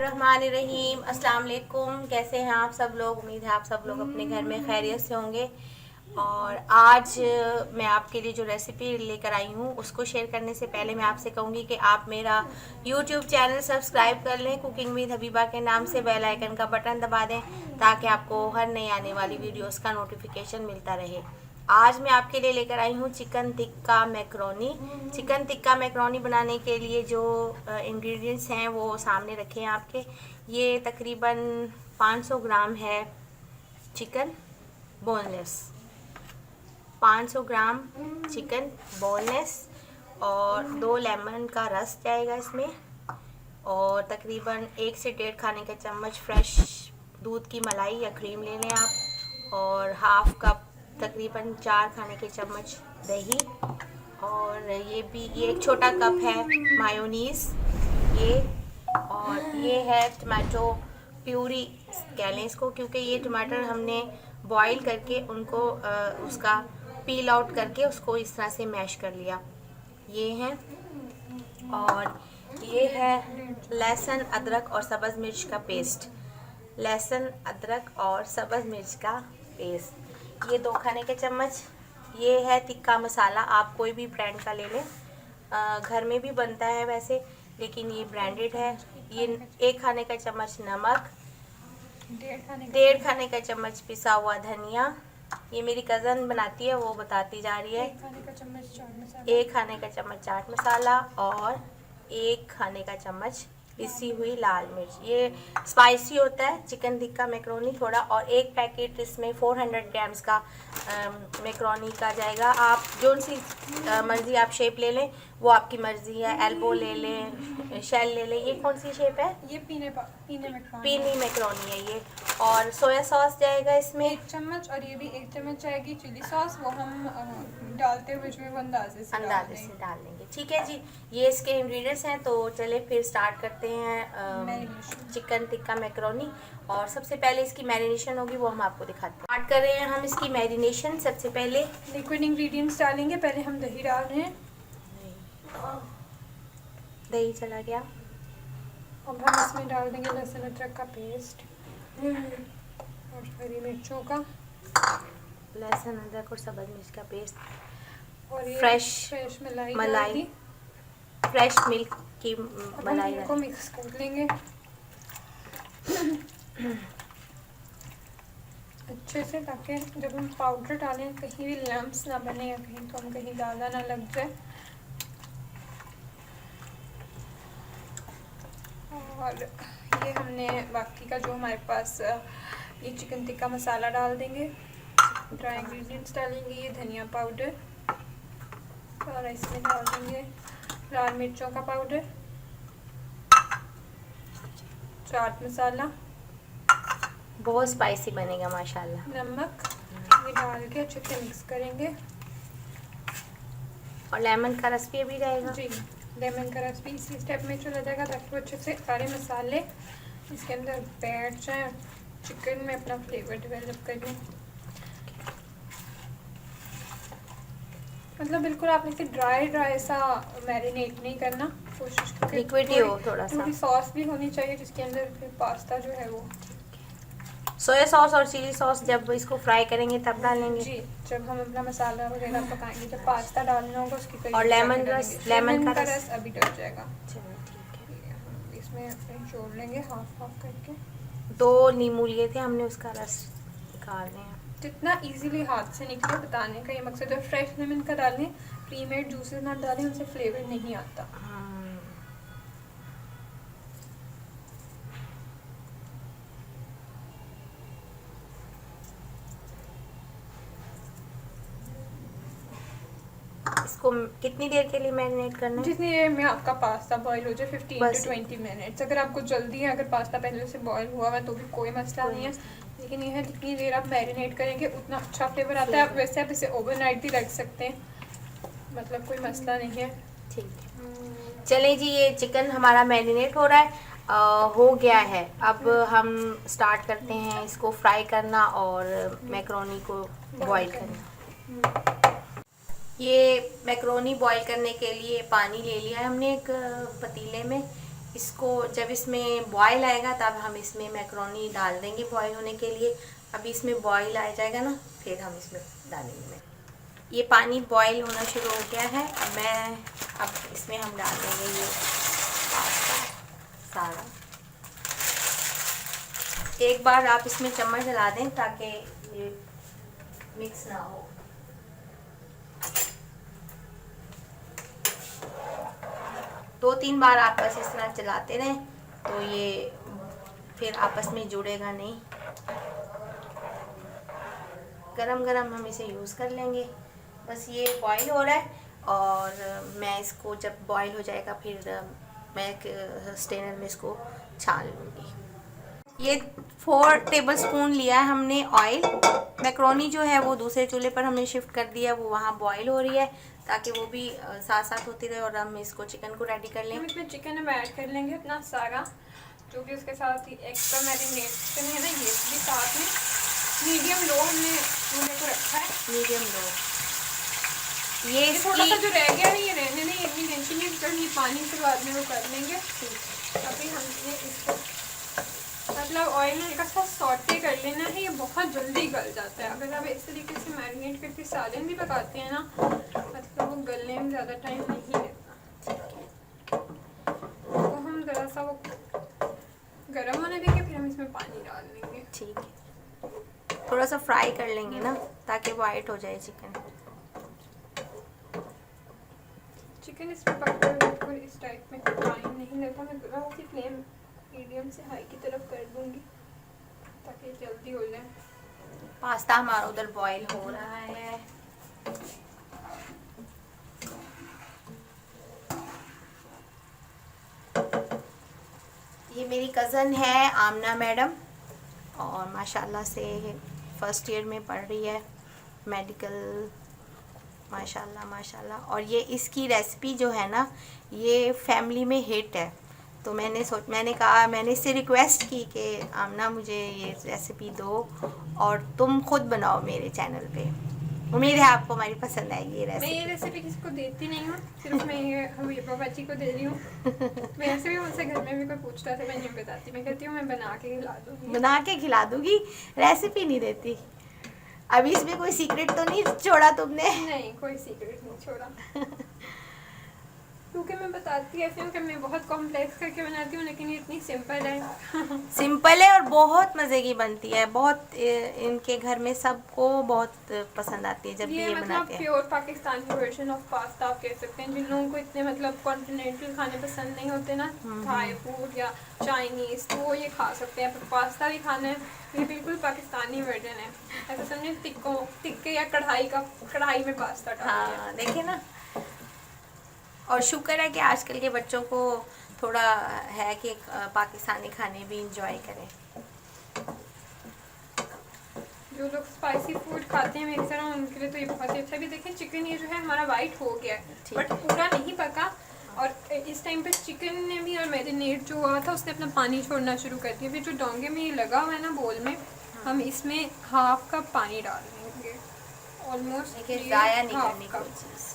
बिस्मिल्लाहिर्रहमानिर्रहीम। अस्सलाम वालेकुम। कैसे हैं आप सब लोग? उम्मीद है आप सब लोग अपने घर में खैरियत से होंगे। और आज मैं आपके लिए जो रेसिपी लेकर आई हूँ उसको शेयर करने से पहले मैं आपसे कहूँगी कि आप मेरा यूट्यूब चैनल सब्सक्राइब कर लें, कुकिंग विद हबीबा के नाम से। बेल आइकन का बटन दबा दें ताकि आपको हर नई आने वाली वीडियोस का नोटिफिकेशन मिलता रहे। आज मैं आपके लिए लेकर आई हूँ chicken tikka macaroni. Chicken tikka macaroni बनाने के लिए जो इंग्रेडिएंट्स हैं वो सामने रखे हैं आपके। ये तकरीबन 500 ग्राम है chicken boneless, 500 gram chicken boneless, और 2 लेमन का रस जाएगा इसमें, और तकरीबन 1 से 1.5 खाने का चम्मच फ्रेश दूध की मलाई या क्रीम ले लें आप, और हाफ कप तकरीबन 4 खाने के चम्मच दही, और ये एक छोटा कप है मायोनीज़ ये, और ये है टमाटो प्यूरी कह लें इसको, क्योंकि ये टमाटर हमने बॉईल करके उनको उसका पील आउट करके उसको इस तरह से मैश कर लिया। ये है, और ये है लहसुन अदरक और सब्ज़ मिर्च का पेस्ट, लहसुन अदरक और सब्ज़ मिर्च का पेस्ट, ये 2 खाने के चम्मच। ये है टिक्का मसाला, आप कोई भी ब्रांड का ले लें, घर में भी बनता है वैसे, लेकिन ये ब्रांडेड है। ये 1 खाने का चम्मच नमक, 1.5 खाने का चम्मच पिसा हुआ धनिया, ये मेरी कज़न बनाती है वो बताती जा रही है, 1 खाने का चम्मच चाट मसाला, और 1 खाने का चम्मच पिसी हुई लाल मिर्च। ये स्पाइसी होता है चिकन टिक्का मैकरोनी थोड़ा, और 1 पैकेट इसमें 400 ग्राम्स का मैकरोनी का जाएगा। आप जो सी मर्ज़ी आप शेप ले लें, वो आपकी मर्ज़ी है। एल्बो ले लें, शेल ले लें। ये कौन सी शेप है? ये पीनी मैकरोनी है ये। और सोया सॉस जाएगा इसमें 1 चम्मच, और ये भी 1 चम्मच जाएगी चिली सॉस, वो हम डालते हुए जो है वो अंदाजे से डाल देंगे। ठीक है जी, ये इसके इंग्रेडिएंट्स हैं। तो चले फिर स्टार्ट करते हैं चिकन टिक्का मैकरोनी। और सबसे पहले इसकी मैरिनेशन होगी, वो हम आपको दिखाते हैं। स्टार्ट कर रहे हैं हम इसकी मैरिनेशन। सबसे पहले लिक्विड इंग्रेडिएंट्स डालेंगे। पहले हम दही डाल रहे हैं, दही चला गया। अब हम इसमें डाल देंगे लहसुन अदरक का पेस्ट और हरी मिर्चों का, लहसुन अदरक और सब्ज़ मिर्च का पेस्ट, और ये फ्रेश मलाई फ्रेश मिल्क की मलाई को मिक्स कर लेंगे अच्छे से, ताकि जब हम पाउडर डालें कहीं भी लम्प्स ना बने या कहीं ज़्यादा ना लग जाए। और ये हमने बाकी का जो हमारे पास ये चिकन टिक्का मसाला डाल देंगे, ड्राई इंग्रेडिएंट्स डालेंगे, ये धनिया पाउडर, और इसमें डाल देंगे लाल मिर्चों का पाउडर, चाट मसाला, बहुत स्पाइसी बनेगा माशाल्लाह, नमक, ये डाल के अच्छे से मिक्स करेंगे। और लेमन का रस भी अभी जाएगा जी, लेमन का रस भी इसी स्टेप में चला जाएगा, ताकि वो अच्छे से सारे मसाले इसके अंदर बैठ जाएं, चिकन में अपना फ्लेवर डेवलप करें। मतलब बिल्कुल आपने इसे ड्राई सा मैरिनेट नहीं करना, कोशिश करें लिक्विड ही हो थोड़ा सा। थोड़ी सॉस भी होनी चाहिए जिसके अंदर फिर पास्ता जो है वो। सोया सॉस और चिली सॉस जब इसको फ्राई करेंगे तब डालेंगे जी, जब हम अपना मसाला वगैरह पकाएंगे, जब पास्ता डालना होगा उसकी और लेमन का रस अभी डल जाएगा। चलो ठीक है, इसमें जोड़ लेंगे हाफ करके। 2 नींबू लिए थे हमने, उसका रस निकाल रहे हैं। जितना इजीली हाथ से निकले बताने का ये मकसद है। फ्रेश लेमन का डालें, प्रीमेड जूसेस ना डालें, उनसे फ्लेवर नहीं आता। इसको कितनी देर के लिए मैरिनेट करना है? जितनी देर में आपका पास्ता बॉईल हो जाए, 15 to 20 मिनट्स। अगर आपको जल्दी है, अगर पास्ता पहले से बॉईल हुआ है तो भी कोई मसला नहीं है, लेकिन यह है जितनी देर आप मैरिनेट करेंगे उतना अच्छा फ्लेवर आता है। आप वैसे आप इसे ओवरनाइट भी रख सकते हैं, मतलब कोई मसला नहीं है। ठीक है, चलें जी, ये चिकन हमारा मैरिनेट हो रहा है, हो गया है। अब हम स्टार्ट करते हैं इसको फ्राई करना और मैकरोनी को बॉईल करना। ये मैकरोनी बॉईल करने के लिए पानी ले लिया है हमने एक पतीले में। इसको जब इसमें बॉईल आएगा तब हम इसमें मैक्रोनी डाल देंगे बॉईल होने के लिए। अभी इसमें बॉईल आ जाएगा ना, फिर हम इसमें डालेंगे। ये पानी बॉईल होना शुरू हो गया है। अब इसमें हम डाल देंगे ये पास्ता सारा। एक बार आप इसमें चम्मच हिला दें ताकि ये मिक्स ना हो। दो तीन बार आप बस इस तरह चलाते रहें तो ये फिर आपस में जुड़ेगा नहीं। गरम गरम हम इसे यूज़ कर लेंगे। बस ये बॉईल हो रहा है और मैं इसको जब बॉईल हो जाएगा फिर मैं एक स्ट्रेनर में इसको छान लूँगी। ये 4 टेबलस्पून लिया है हमने ऑयल। मैक्रोनी जो है वो दूसरे चूल्हे पर हमने शिफ्ट कर दिया, वो वहाँ बॉईल हो रही है ताकि वो भी साथ साथ होती रहे। और हम इसको चिकन को रेडी कर लें। हम इसमें चिकन हम ऐड कर लेंगे अपना सारा, जो कि उसके साथ ही एक्स्ट्रा मैरिनेशन है ना, ये भी साथ में मीडियम लो हमने चूल्हे को रखा है, मीडियम लो। ये थोड़ा सा जो रह गया है ये रहने नहीं, इतनी टेंशन नहीं करनी, पानी से बाद में वो कर लेंगे। अभी हमने इसको मतलब ऑयल में हल्का सा सॉटे कर लेना है। ये बहुत जल्दी गल जाता है अगर आप इस तरीके से मैरिनेट करके सालन भी पकाते हैं ना, मतलब वो गलने में ज़्यादा टाइम नहीं लेता। तो हम ज़रा सा वो गर्म होने देंगे, फिर हम इसमें पानी डाल देंगे। ठीक है, थोड़ा सा फ्राई कर लेंगे ना ताकि वाइट हो जाए चिकन। चिकन इसमें पकड़ बिल्कुल इस टाइप में टाइम नहीं लगता। मैं थोड़ा सी फ्लेम मीडियम से हाई की तरफ कर दूंगी ताकि जल्दी हो जाए। पास्ता हमारा उधर बॉईल हो रहा है। ये मेरी कज़न है आमना मैडम और माशाल्लाह से फर्स्ट ईयर में पढ़ रही है मेडिकल, माशाल्लाह माशाल्लाह। और ये इसकी रेसिपी जो है ना ये फैमिली में हिट है। तो मैंने इससे रिक्वेस्ट की कि आमना मुझे ये रेसिपी दो और तुम खुद बनाओ मेरे चैनल पे। उम्मीद है आपको हमारी पसंद आएगी ये रेसिपी। मैं ये रेसिपी किसी को देती नहीं हूँ, सिर्फ मैं ये बाबा जी को दे रही हूँ। वैसे भी मुझसे घर में भी कोई पूछता था मैं नहीं बताती, मैं कहती हूँ मैं बना के खिला दूँगी। बना के खिला दूँगी, रेसिपी नहीं देती। अभी इसमें कोई सीक्रेट तो नहीं छोड़ा तुमने? नहीं, कोई सीक्रेट नहीं छोड़ा। क्योंकि मैं बताती ऐसे हूँ कि मैं बहुत कॉम्प्लेक्स करके बनाती हूँ, लेकिन ये इतनी सिंपल है। सिंपल है और बहुत मज़े की बनती है। बहुत इनके घर में सबको बहुत पसंद आती है जब भी ये बनाते हैं। Pure Pakistani version of pasta आप कह सकते हैं। जिन लोगों को इतने मतलब कॉन्टिनेंटल खाने पसंद नहीं होते ना, थाई फूड या चाइनीज़, तो वो ये खा सकते हैं। पास्ता भी खाना है, ये बिल्कुल पाकिस्तानी वर्जन है। ऐसा समझे टिक्के या कढ़ाई में पास्ता डाल। हाँ देखिए ना, और शुक्र है कि आजकल के बच्चों को थोड़ा है कि पाकिस्तानी खाने भी इंजॉय करें। जो लोग स्पाइसी फूड खाते हैं मेरी तरह, उनके लिए तो ये बहुत ही अच्छा। भी देखें चिकन ये जो है हमारा वाइट हो गया है बट पूरा नहीं पका। और इस टाइम पे चिकन ने भी और मैरिनेट जो हुआ था उसने अपना पानी छोड़ना शुरू कर दिया। फिर जो डोंगे में ये लगा हुआ है ना बोल में, हम इसमें हाफ कप पानी डाल देंगे। ऑलमोस्ट ज़ाया नहीं करनी कोई चीज़।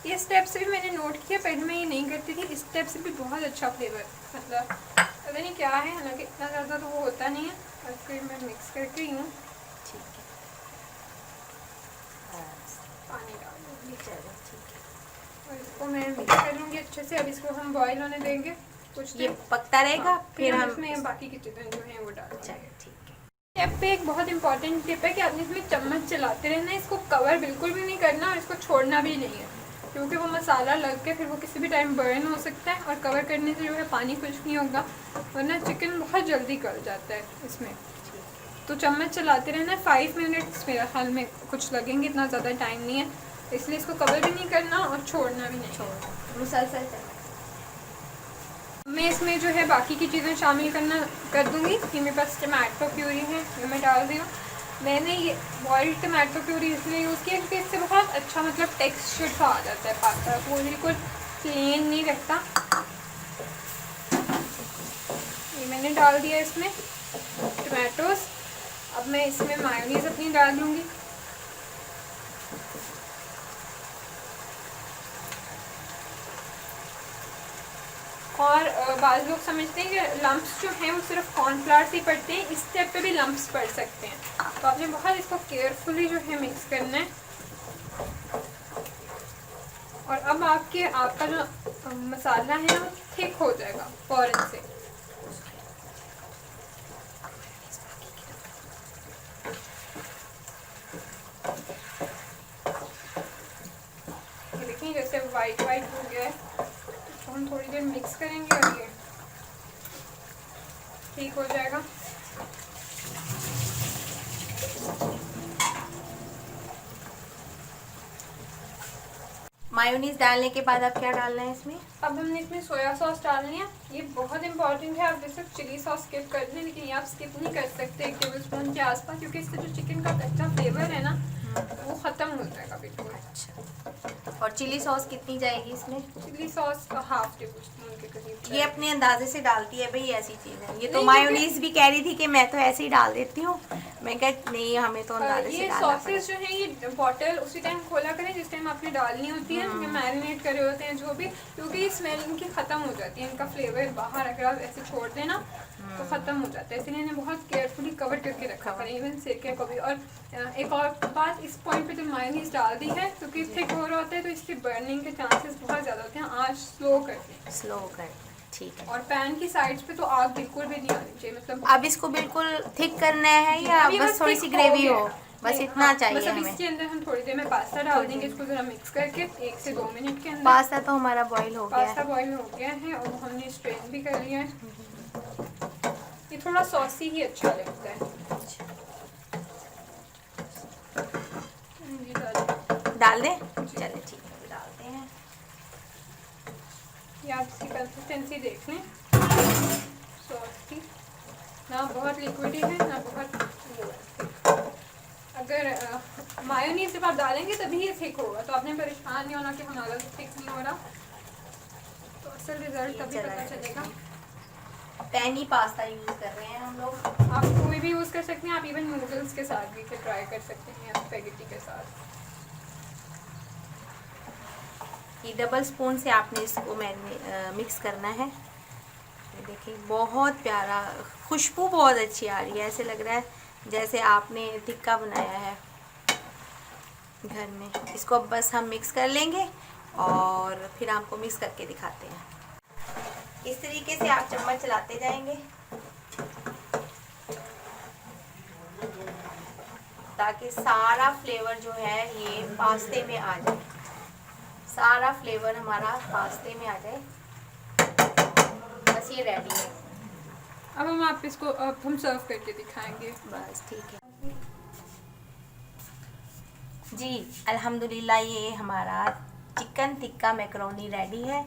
ये स्टेप से भी मैंने नोट किया, पहले मैं ये नहीं करती थी। इस स्टेप से भी बहुत अच्छा फ्लेवर, मतलब पता नहीं क्या है, हालांकि इतना ज़्यादा तो वो होता नहीं है। और फिर मैं मिक्स करके ही हूँ। ठीक है, पानी डाल दूँगी। चलो ठीक है, और इसको मैं मिक्स कर लूँगी अच्छे से। अब इसको हम बॉईल होने देंगे कुछ ये पकता रहेगा। फिर हम इसमें बाकी के चीज़ें जो हैं वो डाल देंगे। ठीक है। स्टेप पे एक बहुत इंपॉर्टेंट टिप है कि आपने इसमें चम्मच चलाते रहना है। इसको कवर बिल्कुल भी नहीं करना और इसको छोड़ना भी नहीं है, क्योंकि वो मसाला लग के फिर वो किसी भी टाइम बर्न हो सकता है। और कवर करने से जो है पानी कुछ नहीं होगा, वरना चिकन बहुत जल्दी गल जाता है इसमें। तो चम्मच चलाते रहना है। 5 मिनट्स मेरा ख्याल में कुछ लगेंगे, इतना ज़्यादा टाइम नहीं है, इसलिए इसको कवर भी नहीं करना और छोड़ना भी नहीं, मुसलसल चला। मैं इसमें जो है बाकी की चीज़ें शामिल कर दूँगी। ये मेरे पास टमाटो प्यूरी है, ये मैं डाल रही हूँ। मैंने ये बॉइल्ड टमाटो प्यूरी इसलिए यूज़ किया क्योंकि इससे बहुत अच्छा मतलब टेक्सचर सा आ जाता है पास्ता, वो बिल्कुल प्लेन नहीं रहता। ये मैंने डाल दिया इसमें टमाटोस। अब मैं इसमें मायोनीज़ अपनी डाल दूँगी। और बाज़ लोग समझते हैं कि लम्प्स जो हैं वो सिर्फ कॉर्नफ्लावर से ही पड़ते हैं, इस स्टेप पे भी लम्प्स पड़ सकते हैं। तो आपने बहुत इसको केयरफुली जो है मिक्स करना है। और अब आपका जो मसाला है वो थिक हो जाएगा फ़ौरन से। ये देखिए जैसे वाइट वाइट हो गया है, तो हम थोड़ी देर मिक्स करेंगे और ये ठीक हो जाएगा। मायोनीज डालने के बाद अब क्या डालना है इसमें? अब हमने इसमें सोया सॉस डालनी है। ये बहुत इंपॉर्टेंट है। आप जैसे चिली सॉस स्किप कर दें, लेकिन ये आप स्किप नहीं कर सकते 1 टेबलस्पून के आसपास, क्योंकि इससे जो चिकन का कच्चा फ्लेवर है ना वो ख़त्म हो जाएगा बिल्कुल। अच्छा, और चिली सॉस कितनी जाएगी इसमें? चिली सॉस 1/2 टेबलस्पून के करीब। ये अपने अंदाजे से डालती है भाई, ऐसी चीज़ है ये तो। नहीं, मायोनीज भी कह रही थी कि मैं तो ऐसे ही डाल देती हूँ, मैं कहा नहीं हमें तो अंदाजे से ये डालना सॉसेस जो है ये बॉटल उसी टाइम खोला करें जिस टाइम आपने डालनी होती है, ये मैरिनेट करे होते हैं जो भी, क्योंकि स्मेल इनकी ख़त्म हो जाती है, इनका फ्लेवर बाहर अगर आप ऐसे छोड़ दें ना तो ख़त्म हो जाता है। इसलिए इन्हें बहुत केयरफुली कवर करके रखा करें, इवन सिरके को भी। और एक और बात, इस पॉइंट पे जो मायोनीज डाल दी है क्योंकि थिक हो रहा होता है तो इसकी बर्निंग के चांसेस बहुत ज़्यादा होते हैं। आँच स्लो कर दें, स्लो कर, ठीक है। और पैन की साइड्स पे तो आग बिल्कुल भी नहीं आनी चाहिए। मतलब अब इसको बिल्कुल थिक करना है या अब ये बस थोड़ी सी thick ग्रेवी गया हो? है। बस नहीं, इतना हाँ, चाहिए बस अब हमें। इसके अंदर हम थोड़ी देर में पास्ता डाल देंगे, इसको जरा मिक्स करके 1 से 2 मिनट के अंदर। पास्ता तो हमारा बॉईल हो गया पास्ता है। बॉईल हो गया है और हमने स्ट्रेन भी कर लिया है। ये थोड़ा सॉसी ही अच्छा लगता है। जी डाल दें? चले ठीक है, डालते हैं। ये आप इसकी कंसिस्टेंसी देख लें, सॉस की, ना बहुत लिक्विडी है ना बहुत वो है। अगर मायोनीज जब आप डालेंगे तभी ये थिक होगा, तो आपने परेशान नहीं होना कि हमारा थिक नहीं हो रहा, तो असल रिजल्ट तभी पता चलेगा। पैनी पास्ता यूज कर रहे हैं हम लोग। आप कोई भी यूज़ कर सकते हैं, आप इवन नूडल्स के साथ भी ट्राई कर सकते हैं या स्पैगेटी के साथ। ये डबल स्पून से आपने इसको मिक्स करना है। ये देखिए बहुत प्यारा, खुशबू बहुत अच्छी आ रही है, ऐसे लग रहा है जैसे आपने टिक्का बनाया है घर में। इसको अब बस हम मिक्स कर लेंगे और फिर आपको मिक्स करके दिखाते हैं। इस तरीके से आप चम्मच चलाते जाएंगे ताकि सारा फ्लेवर जो है ये पास्ते में आ जाए, सारा फ्लेवर हमारा पास्ते में आ जाए। बस ये रेडी है। अब हम सर्व करके दिखाएंगे। बस ठीक है जी, अल्हम्दुलिल्लाह ये हमारा चिकन टिक्का मैकरोनी रेडी है,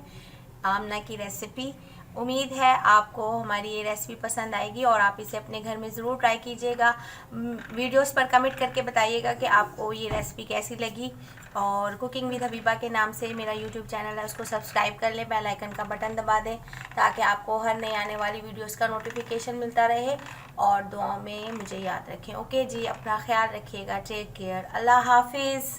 आमना की रेसिपी। उम्मीद है आपको हमारी ये रेसिपी पसंद आएगी और आप इसे अपने घर में ज़रूर ट्राई कीजिएगा। वीडियोस पर कमेंट करके बताइएगा कि आपको ये रेसिपी कैसी लगी। और कुकिंग विद हबीबा के नाम से मेरा यूट्यूब चैनल है, उसको सब्सक्राइब कर लें, बेल आइकन का बटन दबा दें ताकि आपको हर नई आने वाली वीडियोस का नोटिफिकेशन मिलता रहे। और दुआ में मुझे याद रखें। ओके जी, अपना ख्याल रखिएगा, टेक केयर, अल्लाह हाफिज़।